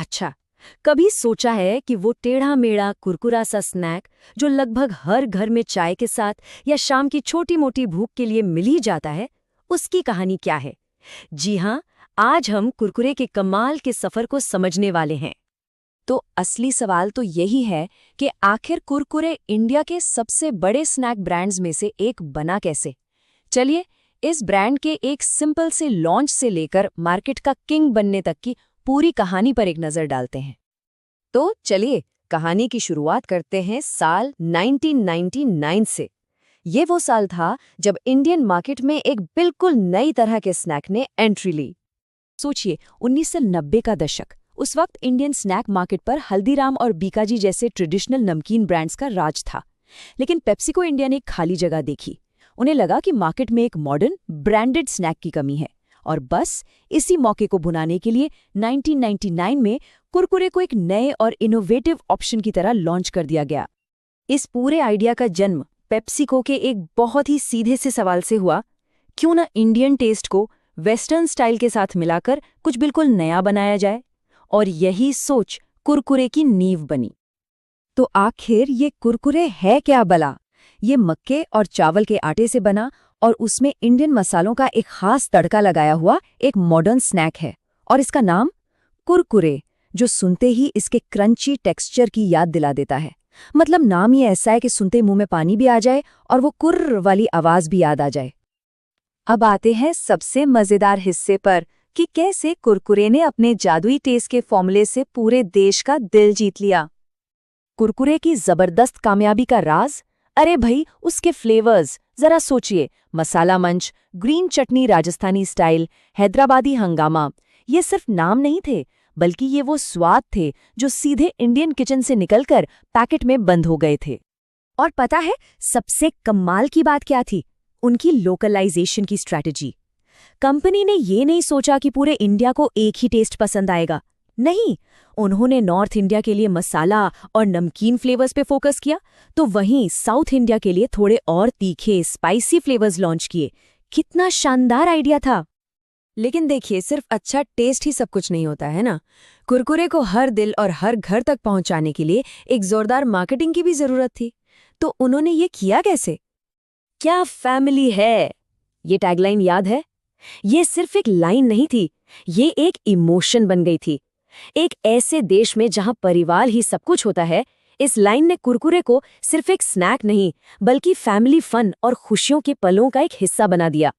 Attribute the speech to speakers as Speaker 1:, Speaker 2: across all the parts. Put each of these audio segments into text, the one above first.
Speaker 1: अच्छा, कभी सोचा है कि वो टेढ़ा मेढ़ा कुरकुरा सा स्नैक जो लगभग हर घर में चाय के साथ या शाम की छोटी मोटी भूख के लिए मिल ही जाता है, उसकी कहानी क्या है? जी हाँ, आज हम कुरकुरे के कमाल के सफर को समझने वाले हैं।
Speaker 2: तो असली सवाल तो यही है कि आखिर कुरकुरे इंडिया के सबसे बड़े स्नैक ब्रांड्स में से एक बना कैसे। चलिए, इस ब्रांड के एक सिंपल से लॉन्च से लेकर मार्केट का किंग बनने तक की पूरी कहानी पर एक नजर डालते हैं।
Speaker 1: तो चलिए, कहानी की शुरुआत करते हैं साल 1999 से। ये वो साल था जब इंडियन मार्केट में एक बिल्कुल नई तरह के स्नैक ने एंट्री ली।
Speaker 2: सोचिए, 1990 का दशक। उस वक्त इंडियन स्नैक मार्केट पर हल्दीराम और बीकाजी जैसे ट्रेडिशनल नमकीन ब्रांड्स का राज था। लेकिन पेप्सिको इंडिया ने एक खाली जगह देखी। उन्हें लगा कि मार्केट में एक मॉडर्न ब्रांडेड स्नैक की कमी है, और बस इसी मौके को भुनाने के लिए 1999 में कुरकुरे को एक नए और इनोवेटिव ऑप्शन की तरह लॉन्च कर दिया गया।
Speaker 1: इस पूरे आइडिया का जन्म पेप्सिको के एक बहुत ही सीधे से सवाल से हुआ, क्यों ना इंडियन टेस्ट को वेस्टर्न स्टाइल के साथ मिलाकर कुछ बिल्कुल नया बनाया जाए। और यही सोच कुरकुरे की नींव बनी। तो आखिर ये कुरकुरे है क्या भला? ये मक्के और चावल के आटे से बना और उसमें इंडियन मसालों का एक खास तड़का लगाया हुआ एक मॉडर्न स्नैक है, और इसका नाम कुरकुरे, जो सुनते ही इसके क्रंची टेक्सचर की याद दिला देता है। मतलब नाम ही ऐसा है कि सुनते मुंह में पानी भी आ जाए और वो कुर्र वाली आवाज भी याद आ जाए। अब आते हैं सबसे मजेदार हिस्से पर कि कैसे कुरकुरे ने अपने जादुई टेस्ट के फॉर्मूले से पूरे देश का दिल जीत लिया। कुरकुरे की जबरदस्त कामयाबी का राज? अरे भाई, उसके फ्लेवर्स जरा सोचिए। मसाला मंच, ग्रीन चटनी राजस्थानी स्टाइल, हैदराबादी हंगामा, ये सिर्फ नाम नहीं थे, बल्कि ये वो स्वाद थे जो सीधे इंडियन किचन से निकलकर पैकेट में बंद हो गए थे। और पता है सबसे कमाल की बात क्या थी? उनकी लोकलाइजेशन की स्ट्रैटेजी। कंपनी ने ये नहीं सोचा कि पूरे इंडिया को एक ही टेस्ट पसंद आएगा। नहीं, उन्होंने नॉर्थ इंडिया के लिए मसाला और नमकीन फ्लेवर्स पे फोकस किया, तो वहीं साउथ इंडिया के लिए थोड़े और तीखे स्पाइसी फ्लेवर्स लॉन्च किए। कितना शानदार आइडिया था। लेकिन देखिए, सिर्फ अच्छा टेस्ट ही सब कुछ नहीं होता है ना। कुरकुरे को हर दिल और हर घर तक पहुंचाने के लिए एक जोरदार मार्केटिंग की भी जरूरत थी। तो उन्होंने ये किया कैसे? क्या फैमिली है, ये टैगलाइन याद है? ये सिर्फ एक लाइन नहीं थी, ये एक इमोशन बन गई थी। एक ऐसे देश में जहां परिवार ही सब कुछ होता है, इस लाइन ने कुरकुरे को सिर्फ एक स्नैक नहीं, बल्कि फैमिली फन और खुशियों के पलों का एक हिस्सा बना दिया।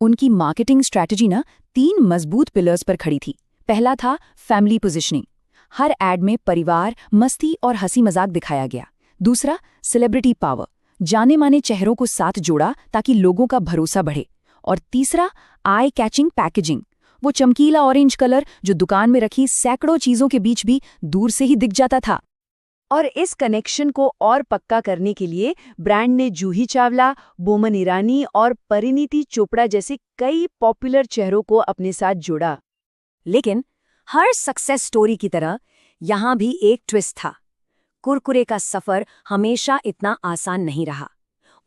Speaker 2: उनकी मार्केटिंग स्ट्रैटेजी ना 3 मजबूत पिलर्स पर खड़ी थी। पहला था फैमिली पोजिशनिंग। हर एड में परिवार, मस्ती और हंसी मजाक दिखाया गया। दूसरा, सेलिब्रिटी पावर। जाने माने चेहरों को साथ जोड़ा ताकि लोगों का भरोसा बढ़े। और तीसरा, आई कैचिंग पैकेजिंग। वो चमकीला ऑरेंज कलर जो दुकान में रखी सैकड़ों चीजों के बीच भी दूर से ही दिख जाता था। और इस कनेक्शन को और पक्का करने के लिए ब्रांड ने जूही चावला, बोमन ईरानी और परिणीति चोपड़ा जैसे कई पॉपुलर चेहरों को अपने साथ जोड़ा। लेकिन हर सक्सेस स्टोरी की तरह यहाँ भी एक ट्विस्ट था। कुरकुरे का सफर हमेशा इतना आसान नहीं रहा।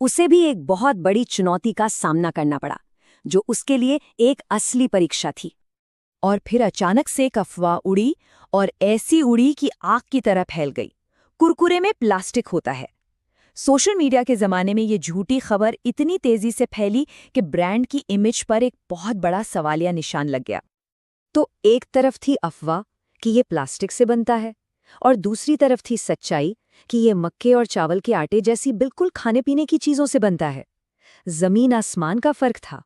Speaker 2: उसे भी एक बहुत बड़ी चुनौती का सामना करना पड़ा, जो उसके लिए एक असली परीक्षा थी। और फिर अचानक से एक अफवाह उड़ी, और ऐसी उड़ी कि आग की तरह फैल गई। कुरकुरे में प्लास्टिक होता है। सोशल मीडिया के जमाने में ये झूठी खबर इतनी तेजी से फैली कि ब्रांड की इमेज पर एक बहुत बड़ा सवालिया निशान लग गया। तो एक तरफ थी अफवाह कि ये प्लास्टिक से बनता है, और दूसरी तरफ थी सच्चाई कि ये मक्के और चावल के आटे जैसी बिल्कुल खाने पीने की चीजों से बनता है। जमीन आसमान का फर्क था।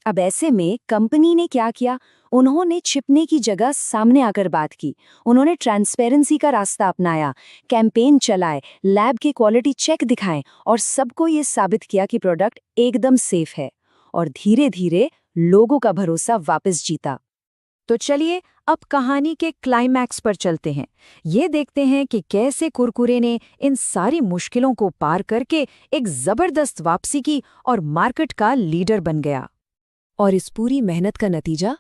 Speaker 2: अब ऐसे में कंपनी ने क्या किया? उन्होंने छिपने की जगह सामने आकर बात की। उन्होंने ट्रांसपेरेंसी का रास्ता अपनाया, कैंपेन चलाए, लैब के क्वालिटी चेक दिखाएं और सबको ये साबित किया कि प्रोडक्ट एकदम सेफ है। और धीरे धीरे लोगों का भरोसा वापस जीता। तो चलिए, अब कहानी के क्लाइमैक्स पर चलते हैं। ये देखते हैं कि कैसे कुरकुरे ने इन सारी मुश्किलों को पार करके एक जबरदस्त वापसी की और मार्केट का लीडर बन गया। और इस पूरी मेहनत का नतीजा?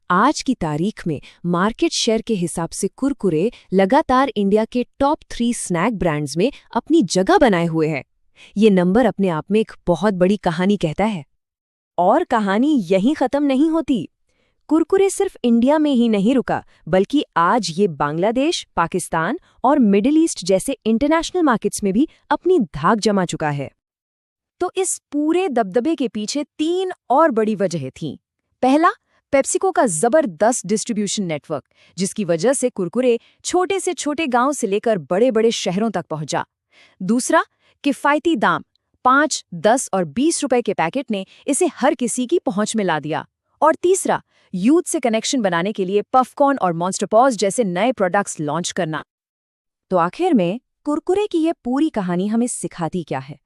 Speaker 2: आज की तारीख में मार्केट शेयर के हिसाब से कुरकुरे लगातार इंडिया के टॉप 3 स्नैक ब्रांड्स में अपनी जगह बनाए हुए हैं। ये नंबर अपने आप में एक बहुत बड़ी कहानी कहता है। और कहानी यहीं खत्म नहीं होती।
Speaker 1: कुरकुरे सिर्फ इंडिया में ही नहीं रुका, बल्कि आज ये बांग्लादेश, पाकिस्तान और मिडिल ईस्ट जैसे इंटरनेशनल मार्केट्स में भी अपनी धाक जमा चुका है। तो इस पूरे दबदबे के पीछे 3 और बड़ी वजहें थीं। पहला, पेप्सिको का जबरदस्त डिस्ट्रीब्यूशन नेटवर्क, जिसकी वजह से कुरकुरे छोटे से छोटे गांव से लेकर बड़े बड़े शहरों तक पहुंचा। दूसरा, किफायती दाम, 5, 10 और 20 रुपए के पैकेट ने इसे हर किसी की पहुंच में ला दिया। और तीसरा, यूथ से कनेक्शन बनाने के लिए पफकॉर्न और मॉन्स्टर पॉज जैसे नए प्रोडक्ट्स लॉन्च करना। तो आखिर में कुरकुरे की ये पूरी कहानी हमें सिखाती क्या है?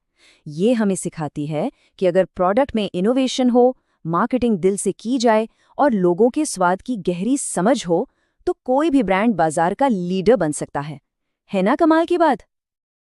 Speaker 1: ये हमें सिखाती है कि अगर प्रोडक्ट में इनोवेशन हो, मार्केटिंग दिल से की जाए और लोगों के स्वाद की गहरी समझ हो, तो कोई भी ब्रांड बाजार का लीडर बन सकता है ना कमाल की बात?